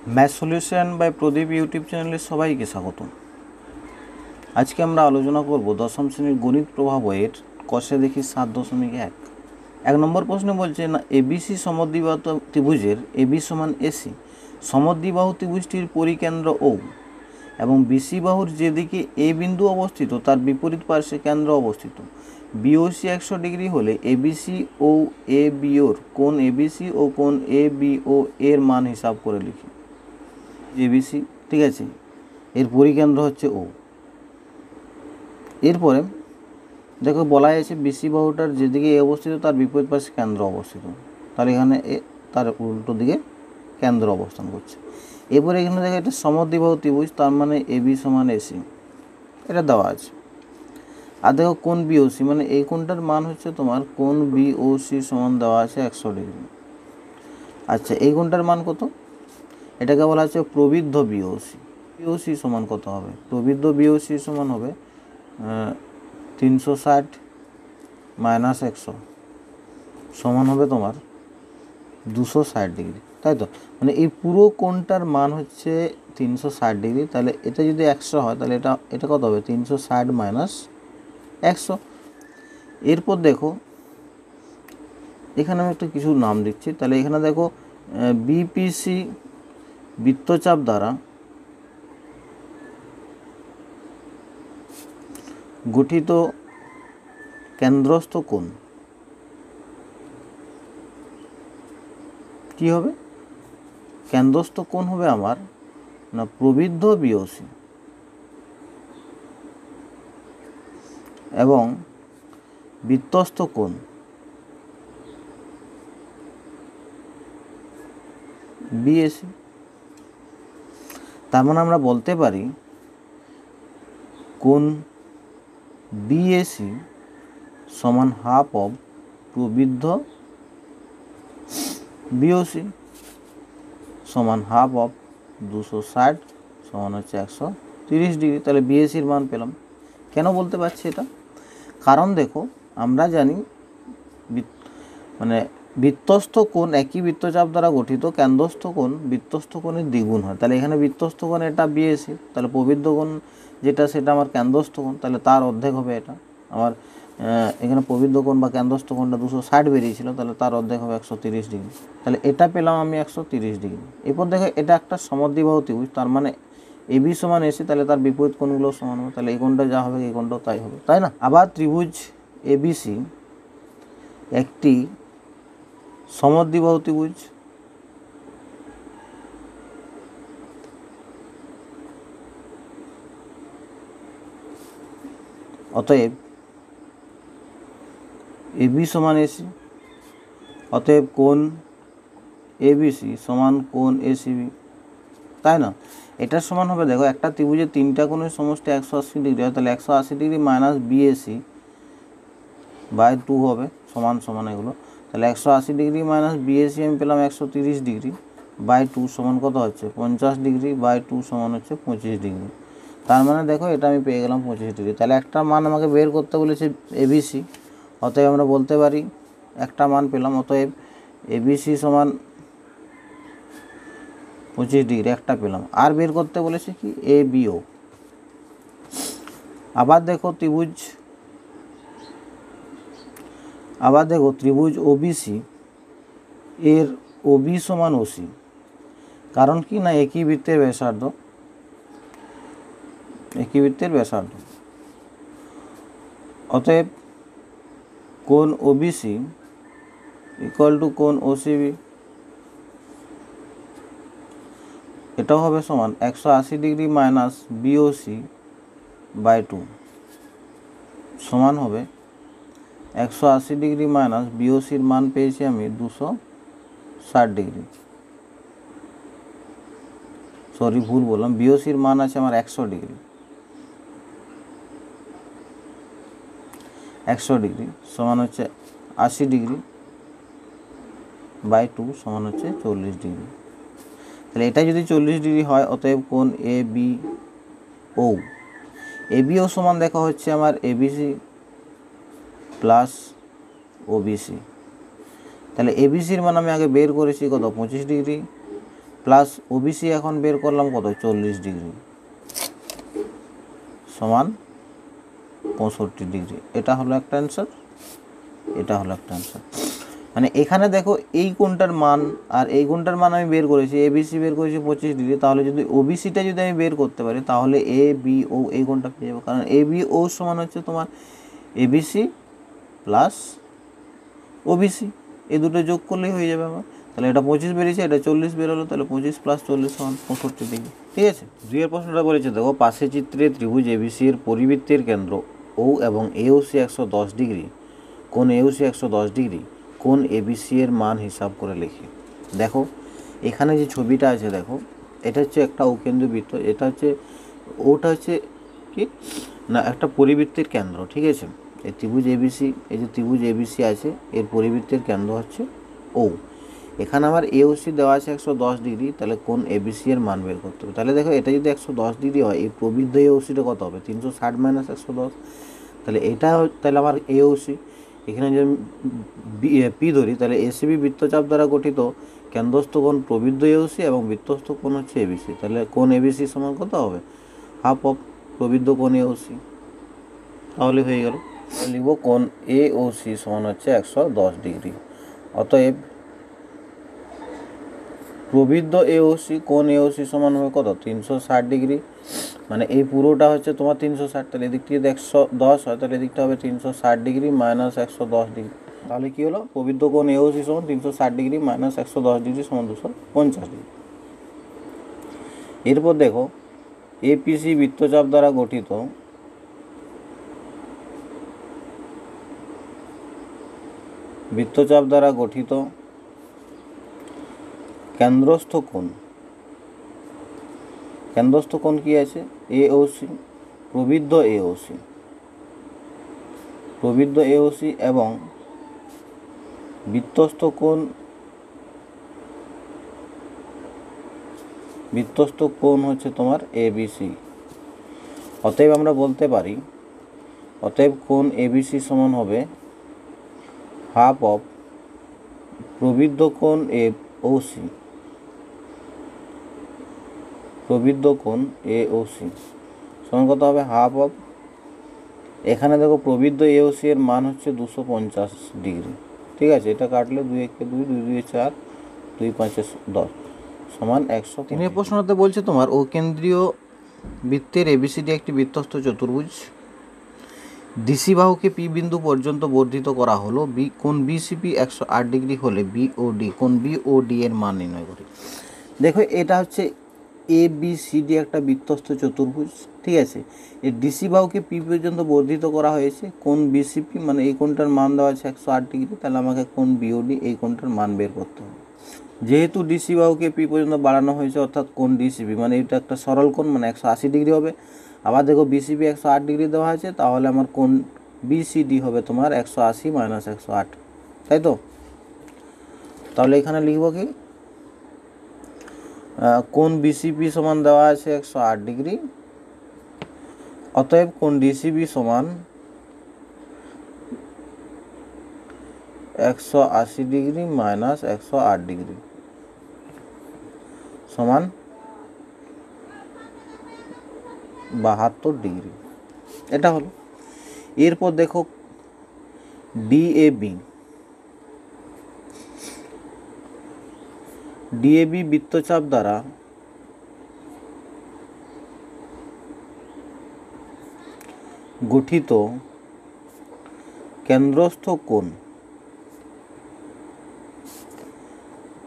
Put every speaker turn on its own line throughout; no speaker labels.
Math solution by Pradip YouTube চ্যানেলে সবাইকে স্বাগত। আজকে আমরা আলোচনা করব দশম শ্রেণীর গণিত প্রবাহ বইয়ের কষে দেখি 7.1। 1 নম্বর প্রশ্নে বলছে না এবিসি সমদ্বিবাহু ত্রিভুজের এবি সমান এসি সমদ্বিবাহু ত্রিভুজটির পরিকেন্দ্র ও এবং বিসি বাহুর যেদিকে এ বিন্দু অবস্থিত তার বিপরীত পার্শ্বে কেন্দ্র অবস্থিত। বিওসি 100 ডিগ্রি হলে এবিসি ও এ বিওর কোণ এবিসি ও কোণ এ বিও এর মান হিসাব করে লিখি। এবিসি ঠিক আছে, এর পরিকেন্দ্র হচ্ছে ও। এরপরে দেখো বলা আছে বিসি বাহুটার যেদিকে এ অবস্থিত তার বিপরীত পাশে কেন্দ্র অবস্থিত, তাহলে এখানে এ তার উল্টো দিকে কেন্দ্র অবস্থান করছে। এরপরে এখানে দেখো এটা সমদ্বিবাহু ত্রিভুজ, তার মানে এবি সমান এসি, এটা দেওয়া আছে। আর দেখো কোণ বিওসি মানে এই কোণটার মান হচ্ছে তোমার কোণ বিওসি সমান দেওয়া আছে 100 ডিগ্রি। আচ্ছা, এই কোণটার মান কত? এটাকে বলা হচ্ছে প্রবৃদ্ধ বিওসি। বিওসি সমান কত হবে? প্রবৃদ্ধ বিওসি সমান হবে 360 মাইনাস 100 সমান হবে তোমার 260 ডিগ্রি, তাই তো? মানে এই পুরো কোণটার মান হচ্ছে 360 ডিগ্রি। তাহলে এটা যদি 100 হয় তাহলে এটা কত হবে? 360 মাইনাস 100। এরপর দেখো এখানে আমি একটা কিছু নাম দিচ্ছি। তাহলে এখানে দেখো বিপিসি বৃত্তচাপ দ্বারা গঠিত কেন্দ্রস্থ কোণ কি হবে? কেন্দ্রস্থ কোণ হবে আমার না প্রবৃদ্ধ বিওসি এবং বৃত্তস্থ কোণ বিএসি। তার মানে আমরা বলতে পারি কোণ বিএসি সমান হাফ অফ প্রবৃদ্ধ বিওসি সমান হাফ অফ 260 সমান হচ্ছে 130 ডিগ্রি। তাহলে বিএসির মান পেলাম। কেন বলতে পারছি এটা? কারণ দেখো আমরা জানি মানে বৃত্তস্থ কোণ একই বৃত্তচাপ দ্বারা গঠিত, কেন্দ্রস্থ কোণ বৃত্তস্থ কোণের দ্বিগুণ হয়। তাহলে এখানে বৃত্তস্থ কোণ এটা বিএসি, তাহলে প্রবৃদ্ধ কোণ যেটা সেটা আমার কেন্দ্রস্থ কোণ, তাহলে তার অর্ধেক হবে এটা আমার। এখানে প্রবৃদ্ধ কোণ বা কেন্দ্রস্থ কোণটা 260 বেরিয়েছিল, তাহলে তার অর্ধেক হবে 130 ডিগ্রি। তাহলে এটা পেলাম আমি 130 ডিগ্রি। এরপর দেখো এটা একটা সমদ্বিবাহু ত্রিভুজ, তার মানে এবি সমান এসি, তাহলে তার বিপরীত কোণগুলো সমান হবে। তাহলে এই কোণটা যা হবে এই কোণটাও তাই হবে, তাই না? আবার ত্রিভুজ এবিসি একটি সমদ্বিবাহু ত্রিভুজ। অতএব এবি সমান এসি, অতএব কোণ এবিসি সমান কোণ এসিবি, তাই না? এটার সমান হবে দেখো একটা ত্রিভুজের তিনটা কোণের সমষ্টি 180 ডিগ্রি হয়, তাহলে 180 ডিগ্রি মাইনাস বিএসি বাই 2 হবে সমান সমান এগুলো। তাহলে 180 ডিগ্রি মাইনাস বিএসি আমি পেলাম 130 ডিগ্রি বাই 2 সমান কত হচ্ছে? 50 ডিগ্রি বাই 2 সমান হচ্ছে 25 ডিগ্রি। তার মানে দেখো এটা আমি পেয়ে গেলাম 25 ডিগ্রি। তাহলে একটা মান আমাকে বের করতে বলেছে এবিসি, অতএব আমরা বলতে পারি একটা মান পেলাম, অতএব এবিসি সমান 25 ডিগ্রি একটা পেলাম। আর বের করতে বলেছে কি? এ বিও। আবার দেখো ত্রিভুজ ওবিসি এর ওবি সমান ওসি, কারণ কি না একই বৃত্তের ব্যাসার্ধ। অতএব কোণ ওবিসি ইকুয়াল টু কোণ ওসিবি, এটাও হবে সমান 180 ডিগ্রি মাইনাস বিওসি বাই 2 সমান হবে 180 ডিগ্রি মাইনাস বিওসির মান পেয়েছি আমি 260 ডিগ্রি। সরি ভুল বললাম, বিওসির মান আছে আমার 100 ডিগ্রি। 100 ডিগ্রি সমান হচ্ছে 80 ডিগ্রি বাই 2 সমান হচ্ছে 40 ডিগ্রি। তাহলে এটা যদি 40 ডিগ্রি হয়, অতএব কোণ এ বি ও এবিও সমান দেখা হচ্ছে আমার এবিসি প্লাস ওবিসি। তাহলে এবিসির মান আমি আগে বের করেছি কত? 25 ডিগ্রি প্লাস ওবিসি এখন বের করলাম কত 40 ডিগ্রি সমান 65 ডিগ্রি। এটা হলো একটা অ্যান্সার, এটা হলো একটা অ্যান্সার। মানে এখানে দেখো এই কোণটার মান আর এই কোণটার মান আমি বের করেছি, এবিসি বের করেছি 25 ডিগ্রি। তাহলে যদি ওবিসিটা যদি আমি বের করতে পারি তাহলে এ বি ও এই কোণটা পেয়ে যাবো, কারণ এ বি ও সমান হচ্ছে তোমার এবিসি প্লাস ওবিসি, এই দুটো যোগ করলেই হয়ে যাবে আমার। তাহলে এটা 25 বেরিয়েছে, এটা 40 বেরোলো, তাহলে 25 প্লাস 40 সমান 65 ডিগ্রি। ঠিক আছে, দুইয়ের প্রশ্নটা বলেছে দেখো পাশে চিত্রে ত্রিভুজ এবিসি এর পরিবৃত্তের কেন্দ্র ও এবং এওসি 110 ডিগ্রি, কোণ এওসি 110 ডিগ্রি, কোণ এবিসি এর মান হিসাব করে লিখি। দেখো এখানে যে ছবিটা আছে দেখো, এটা হচ্ছে একটা অকেন্দ্র বৃত্ত, এটা হচ্ছে ওটা হচ্ছে কি না একটা পরিবৃত্তের কেন্দ্র। ঠিক আছে, এই ত্রিভুজ এবিসি, এই যে ত্রিভুজ এবিসি আছে এর পরিবৃত্তের কেন্দ্র হচ্ছে ও। এখানে আমার এওসি দেওয়া আছে 110 ডিগ্রি, তাহলে কোণ এবিসি এর মান বের করতে হবে। তাহলে দেখো এটা যদি 110 ডিগ্রি হয়, এই প্রবৃদ্ধ এওসিটা কত হবে 360 মাইনাস 110, তাহলে এটা তাহলে আমার এওসি। এখানে যদি পি ধরি তাহলে এসিবি বৃত্তচাপ দ্বারা গঠিত কেন্দ্রস্থ কোণ প্রবৃদ্ধ এওসি এবং বৃত্তস্থ কোণ হচ্ছে এবিসি। তাহলে কোণ এবিসি সমান কত হবে হাফ অফ প্রবৃদ্ধ কোণ এওসি, তাহলে হয়ে গেল। লিখব কোণ এওসি সমান হচ্ছে 110 ডিগ্রি। অতএব প্রবৃদ্ধ এওসি কোণ এওসি সমান হবে কত 360 ডিগ্রি, মানে এই পুরোটা হচ্ছে তোমার 360, তাহলে এদিক থেকে 110 হয়, তাহলে এদিকটা হবে 360 ডিগ্রি মাইনাস 110 ডিগ্রি। তাহলে কী হলো প্রবৃদ্ধ কোণ এওসি সমান 360 ডিগ্রি মাইনাস 110 ডিগ্রি সমান 250 ডিগ্রি। এরপর দেখো এপিসি বৃত্তচাপ দ্বারা গঠিত কেন্দ্রস্থ কোণ কি আছে এওসি, প্রবৃদ্ধ এওসি এবং বৃত্তস্থ কোণ হচ্ছে তোমার এবিসি। অতএব আমরা বলতে পারি কোণ এবিসি সমান হবে হাফ অফ প্রবৃদ্ধ কোণ এওসি সমান কত হবে হাফ অফ, এখানে দেখো প্রবৃদ্ধ এওসি এর মান হচ্ছে 250 ডিগ্রি। ঠিক আছে, এটা কাটলে 2 একে 2, 2 2 4, 2 5 10 সমান 100। তিনের প্রশ্নতে বলছে তোমার ও কেন্দ্রীয় বৃত্তের এবিসিডি একটি বৃত্তস্থ চতুর্ভুজ, ডিসি বাহুকে পি বিন্দু পর্যন্ত বর্ধিত করা হলো, কোণ বিসিপি 108 ডিগ্রি হলে বিওডি কোণ বিওডি এর মান নির্ণয় করি। দেখো এটা হচ্ছে এ বি সি ডি একটা বৃত্তস্থ চতুর্ভুজ। ঠিক আছে, এই ডিসি বাহুকে পি পর্যন্ত বর্ধিত করা হয়েছে, কোণ বিসিপি মানে এই কোণটার মান দেওয়া আছে 108 ডিগ্রি, তাহলে আমাকে কোণ বিওডি এই কোণটার মান বের করতে হবে। যেহেতু ডিসি বাহুকে পি পর্যন্ত বাড়ানো হয়েছে অর্থাৎ কোণ ডিসিপি মানে এটা একটা সরল কোণ মানে 180 ডিগ্রি হবে। আবার দেখো বিসিপি 108 ডিগ্রি দেওয়া আছে, তাহলে আমার কোণ বিসিডি হবে তোমার 180 মাইনাস 108, তাই তো। তাহলে এখানে লিখব কি কোণ বিসিপি সমান দেওয়া আছে 108 ডিগ্রি, অতএব কোণ ডিসিবি সমান 180 ডিগ্রি মাইনাস 108 ডিগ্রি সমান 72 ডিগ্রি। এটা হলো। এরপর দেখো ডিএবি বৃত্তচাপ দ্বারা গঠিত কেন্দ্রস্থ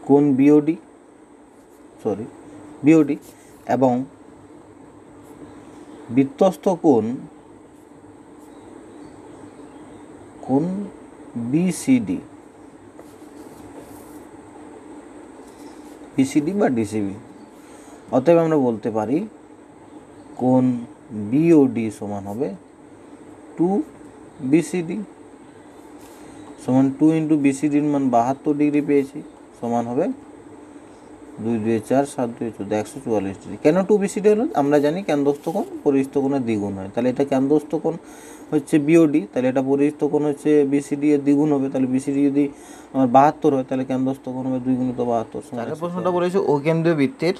কোণ বিওডি এবং বৃত্তস্থ কোণ বিসিডি বা ডিসিবি। অতএব আমরা বলতে পারি কোণ বিওডি সমান হবে 2 বিসিডি সমান 2 ইন্টু বিসিডির মান 72 ডিগ্রি পেয়েছি, সমান হবে 2 2 4 7 2 14 144 ডিগ্রি। কেন 2BCD হলো? আমরা জানি কেন্দ্রস্থ কোণ পরিস্থ কোণের দ্বিগুণ হয়, তাহলে এটা কেন্দ্রস্থ কোণ হচ্ছে বিওডি, তাহলে এটা পরিস্থ কোণ হচ্ছে বিসিডি এর দ্বিগুণ হবে। তাহলে বিসিডি যদি আমার 72 হয় তাহলে কেন্দ্রস্থ কোণ হবে 2 × 72। তাহলে প্রশ্নটা বলেছে ও কেন্দ্রীয় বৃত্তের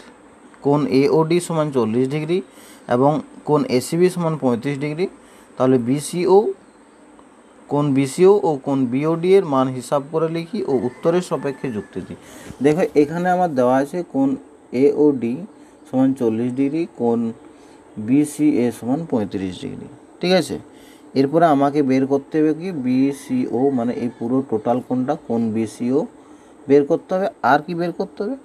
কোণ এওডি সমান 40 ডিগ্রি এবং কোণ এসিবি সমান 35 ডিগ্রি। তাহলে বিসিও কোণ বিসিও ও কোণ বিওডি এর মান হিসাব করে লিখি ও উত্তরের সাপেক্ষে যুক্তি দিই। দেখো এখানে আমার দেওয়া আছে কোণ এওডি সমান 40 ডিগ্রি, কোণ বিসিএ সমান 35 ডিগ্রি, ঠিক আছে। এরপরে আমাকে বের করতে হবে কি বিসিও, মানে এই পুরো টোটাল কোণটা কোণ বিসিও বের করতে হবে। আর কি বের করতে হবে?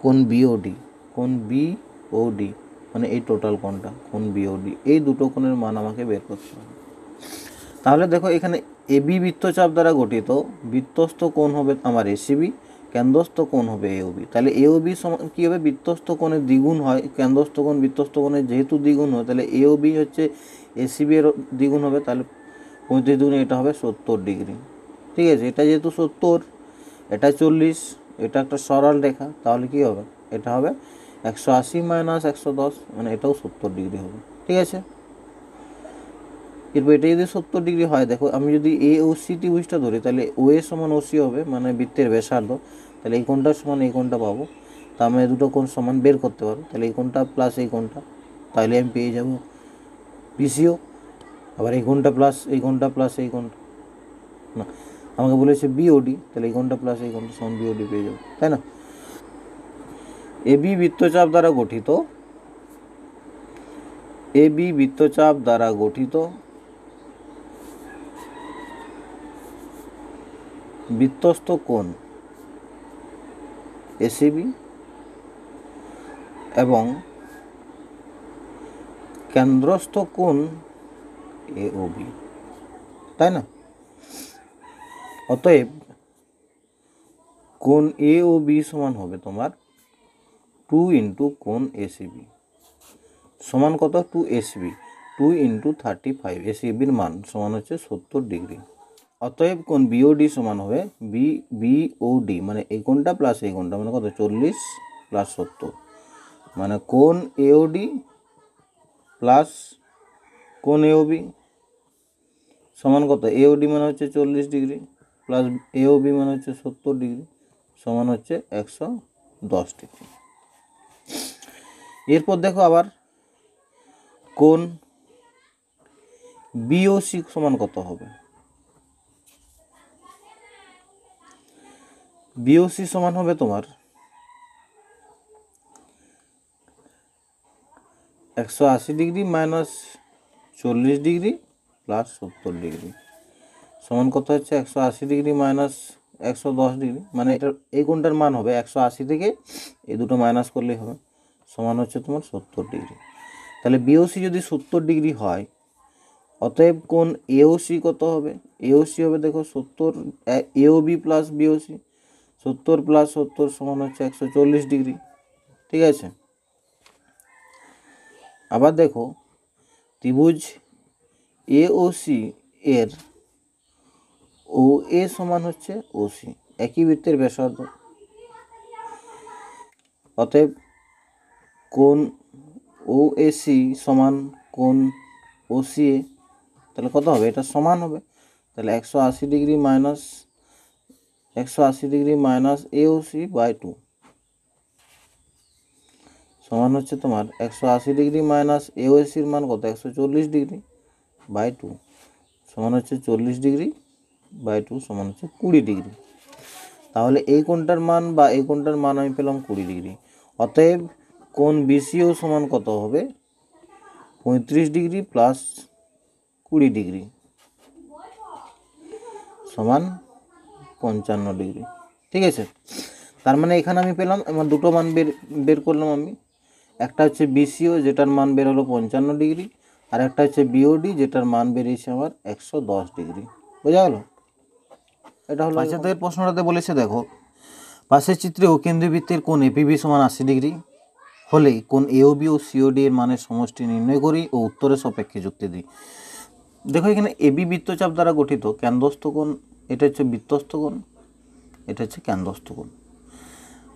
কোণ বিওডি, কোণ বিওডি মানে এই টোটাল কোণটা কোণ বিওডি, এই দুটো কোণের মান আমাকে বের করতে হবে। তাহলে দেখো এখানে এবি বৃত্তচাপ দ্বারা গঠিত বৃত্তস্থ কোণ হবে আমার এসিবি, কেন্দ্রস্থ কোণ হবে এওবি। তাহলে এওবি সমান কী হবে? বৃত্তস্থ কোণের দ্বিগুণ হয়, কেন্দ্রস্থ কোণ বৃত্তস্থ কোণের যেহেতু দ্বিগুণ হয় তাহলে এওবি হচ্ছে এসিবি এর দ্বিগুণ হবে, তাহলে 35 দুগুণে এটা হবে 70 ডিগ্রি, ঠিক আছে। এটা যেহেতু 70, এটা 40, এটা একটা সরল রেখা, তাহলে কি হবে? এটা হবে 180 - 110, মানে এটাও 70 ডিগ্রি হবে, ঠিক আছে। এরপর এটা যদি 70 ডিগ্রি হয়, দেখো আমি যদি এ ও সি ত্রিভুজটা ধরি তাহলে ও এ সমান ওসি হবে, মানে বৃত্তের ব্যাসার্ধ। তাহলে এই কোণটার সমান এই কোণটা পাবো, তা আমি দুটো কোণ সমান বের করতে পারবো। তাহলে এই কোণটা প্লাস এই কোণটা, তাহলে আমি পেয়ে যাবো বিসিও। আবার এই কোণটা প্লাস এই কোণটা প্লাস এই কোণটা, না আমাকে বলেছে বিওডি, তাহলে এই কোণটা প্লাস এই কোণটা সমান বিওডি পেয়ে যাবো, তাই না। এবি বৃত্তচাপ দ্বারা গঠিত, এবি বৃত্তচাপ দ্বারা গঠিত বৃত্তস্থ কোণ এসিবি এবং কেন্দ্রস্থ কোণ এওবি, তাই না। অতএব কোণ এওবি সমান হবে তোমার 2 × কোণ এসিবি সমান কত? 2 এসবি, 2 × 35, এসিবির মান সমান হচ্ছে 70 ডিগ্রি। অতএব কোণ বিওডি সমান হবে বিওডি মানে এই কোণটা প্লাস এই কোণটা, মানে কত? 40 + 70, মানে কোণ এওডি প্লাস কোণ এওবি সমান কত? এওডি মানে হচ্ছে 40 ডিগ্রি প্লাস এওবি মানে হচ্ছে 70 ডিগ্রি সমান হচ্ছে 110 ডিগ্রি। এরপর দেখো আবার কোণ বিওসি সমান কত হবে? বিওসি সমান হবে তোমার 180 degree minus 40 degree plus 70 degree সমান কত হচ্ছে? 180 ডিগ্রি মাইনাস 110 ডিগ্রি, মানে এটা এই কোণটার মান হবে 180 থেকে এই দুটো মাইনাস করলেই হবে, সমান হচ্ছে তোমার 70 ডিগ্রি। তাহলে বিওসি যদি 70 ডিগ্রি হয়, অতএব কোণ এওসি কত হবে? এওসি হবে দেখো 70, এওবি প্লাস বিওসি, 70 + 70 সমান হচ্ছে 140 ডিগ্রি, ঠিক আছে। আবার দেখো ত্রিভুজ এওসি এর ও এ সমান হচ্ছে ওসি, একই বৃত্তের ব্যাসার্ধ। অতএব কোণ ওএসি সমান কোণ ওসিএ, তাহলে কত হবে? এটা সমান হবে, তাহলে 180 degree minus 180 degree minus AOC by 2 সমান হচ্ছে তোমার 180 ডিগ্রি মাইনাস এওসির মান কত? 140 ডিগ্রি বাই 2 সমান হচ্ছে 40 ডিগ্রি বাই 2 সমান হচ্ছে 20 ডিগ্রি। তাহলে এই কোণটার মান বা এই কোণটার মান আমি পেলাম 20 ডিগ্রি। অতএব কোণ বিসিও সমান কত হবে? 35 ডিগ্রি প্লাস 20 ডিগ্রি সমান 55 ডিগ্রি, ঠিক আছে। তার মানে এখানে আমি পেলাম, আমার দুটো মান বের করলাম আমি, একটা হচ্ছে বিসিও যেটার মান বের হলো 55 ডিগ্রি, আর একটা হচ্ছে বিওডি যেটার মান বেরিয়েছে আমার 110 ডিগ্রি। বোঝা গেল? এটা হলো পাঁচের প্রশ্নটাতে বলেছে দেখো পাশের চিত্রে ও কেন্দ্রীয় বৃত্তের কোণ এপিবি সমান 80 ডিগ্রি হলে কোণ এওবি ও সিওডি এর মানের সমষ্টি নির্ণয় করি ও উত্তরের সাপেক্ষে যুক্তি দিই। দেখো এখানে এবি বৃত্তচাপ দ্বারা গঠিত কেন্দ্রস্থ কোণ, এটা হচ্ছে বৃত্তস্থ কোণ, এটা হচ্ছে কেন্দ্রস্থ কোণ।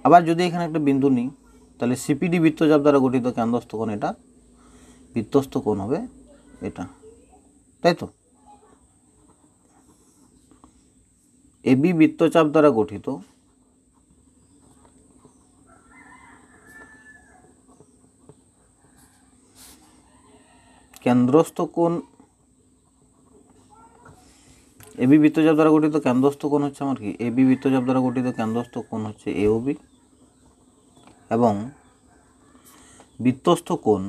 আবার যদি এখানে একটা বিন্দু নিই, তাহলে সিপিডি বৃত্তচাপ দ্বারা গঠিত কেন্দ্রস্থ কোণ এটা, বৃত্তস্থ কোণ হবে এটা, তাই তো। এবি বৃত্তচাপ দ্বারা গঠিত কেন্দ্রস্থ কোণ, এবি বৃত্তচাপ দ্বারা গঠিত কেন্দ্রস্থ কোণ হচ্ছে আমার কি, এবি বৃত্তচাপ দ্বারা গঠিত কেন্দ্রস্থ কোণ হচ্ছে এওবি, এবং বৃত্তস্থ কোণ,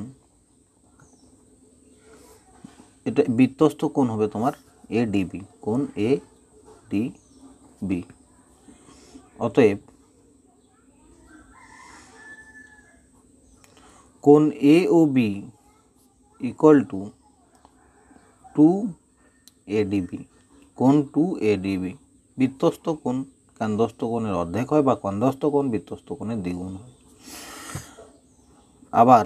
এটা বৃত্তস্থ কোণ হবে তোমার এডিবি, কোণ এডিবি। অতএব কোণ এ ও বি ইকুয়াল টু 2ADB, কোণ 2ADB। বৃত্তস্থ কোণ কেন্দ্রস্থ কোণের অর্ধেক হয়, বা কেন্দ্রস্থ কোণ বৃত্তস্থ কোণের দ্বিগুণ হয়। আবার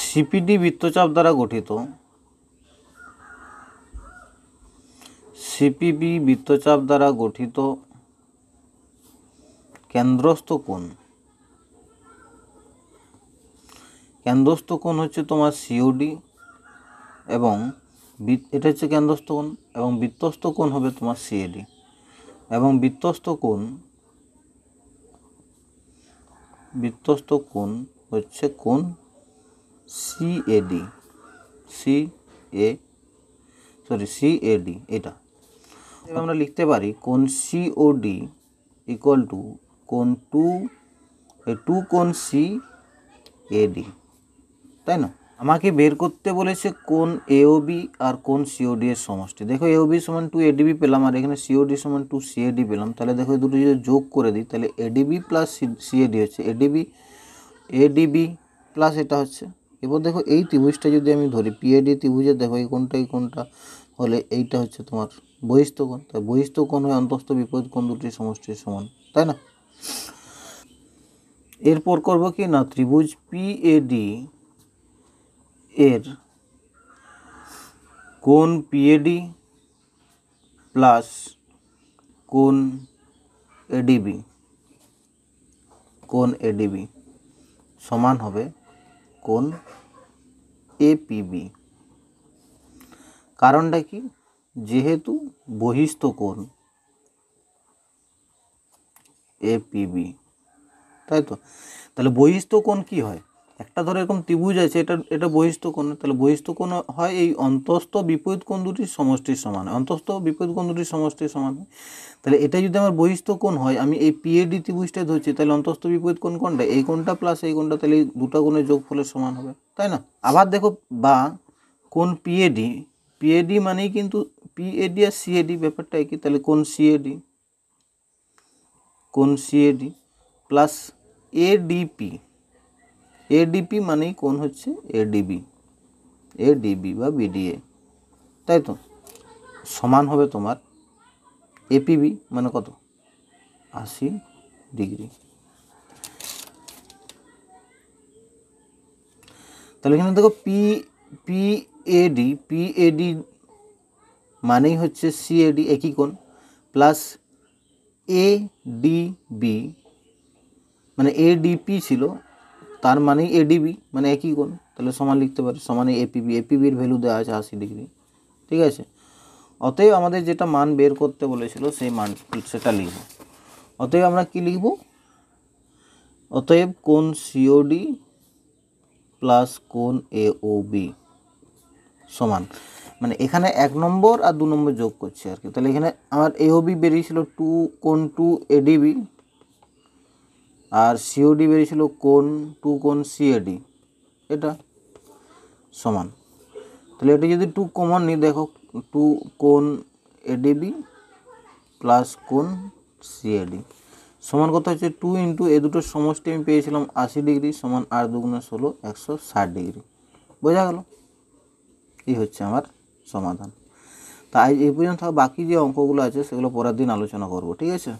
সিপিডি বৃত্তচাপ দ্বারা গঠিত, সিপিবি বৃত্তচাপ দ্বারা গঠিত কেন্দ্রস্থ কোণ, কেন্দ্রস্থ কোণ হচ্ছে তোমার সিওডি, এবং এটা হচ্ছে কেন্দ্রস্থ কোণ, এবং বৃত্তস্থ কোণ হবে তোমার সিএডি, এবং বৃত্তস্থ কোণ হচ্ছে কোণ সিএডি, সিএডি এটা। আমরা লিখতে পারি কোণ সিওডি ইকুয়াল টু কোণ 2 কোণ সিএডি, তাই না। আমাকে বের করতে বলেছে কোণ এওবি আর কোণ সিওডি এর সমষ্টি। দেখো এওবি সমান 2ADB পেলাম, আর এখানে সিওডি সমান 2CAD পেলাম। তাহলে দেখো এই দুটো যদি যোগ করে দিই, তাহলে এডিবি প্লাস সিএডি হচ্ছে এডিবি প্লাস এটা হচ্ছে। এবার দেখো এই ত্রিভুজটা যদি আমি ধরি, পিএডি ত্রিভুজের দেখো এই কোণটা হলে এইটা হচ্ছে তোমার বহিস্থ কোণ, তাই বহিস্থ কোণ হয় অন্তস্থ বিপরীত কোণ দুটির সমষ্টির সমান, তাই না। এরপর করব কি না, ত্রিভুজ পিএডি এর কোণ পিএডি প্লাস কোণ এডিবি সমান হবে কোণ এপিবি। কারণটা কি, যেহেতু বহিস্থ কোণ এপিবি, তাই তো। তাহলে বহিস্থ কোণ কি হয়, একটা ধরো এরকম ত্রিভুজ আছে, এটা বহিস্থ কোণ, তাহলে বহিস্থ কোণ হয় এই অন্তস্থ বিপরীত কোণ দুটির সমষ্টির সমান, অন্তস্থ বিপরীত কোণ দুটির সমষ্টির সমান হয়। তাহলে এটা যদি আমার বহিস্থ কোণ হয়, আমি এই পিএডি ত্রিভুজটা ধরছি, তাহলে অন্তস্থ বিপরীত কোণ কোনটা, এই কোণটা প্লাস এই কোণটা, তাহলে এই দুটো কোণের যোগফলের সমান হবে, তাই না। আবার দেখো, বা কোণ পিএডি মানেই কিন্তু পিএডি আর সিএডি ব্যাপারটা একই, তাহলে কোণ সিএডি প্লাস এডিপি মানেই কোণ হচ্ছে এডিবি বা বিডিএ, তাই তো, সমান হবে তোমার এপিবি মানে কত, 80°। তাহলে এখানে দেখো পিএডি মানেই হচ্ছে সিএডি একই কোণ, প্লাস এডিবি মানে এডিপি ছিল, তার মানে এডিবি মানে একই কোণ, তাহলে সমান লিখতে পারি, সমানে এপিবির ভ্যালু দেওয়া আছে 80°, ঠিক আছে। অতএব আমাদের যেটা মান বের করতে বলেছিল সেই মান সেটা লিখব। অতএব আমরা কি লিখব, অতএব কোণ সিওডি প্লাস কোণ এওবি সমান, মানে এখানে 1 নম্বর আর 2 নম্বর যোগ করছি আর কি। তাহলে এখানে আমার এওবি বেরিয়েছিল কোণ 2ADB, আর সিওডি বেরিয়েছিল কোণ 2 কোণ সিএডি, এটা সমান। তাহলে এটা যদি 2 কমন নিই, দেখো 2 কোণ এডিবি প্লাস কোণ সিএডি সমান কত হচ্ছে 2 ইন্টু এ দুটোর সমষ্টি আমি পেয়েছিলাম 80° সমান 8 দুগুণে 16 160°। বোঝা গেল, এই হচ্ছে আমার সমাধান। তাই এই পর্যন্ত বাকি যে অঙ্কগুলো আছে সেগুলো পরের দিন আলোচনা করব, ঠিক আছে।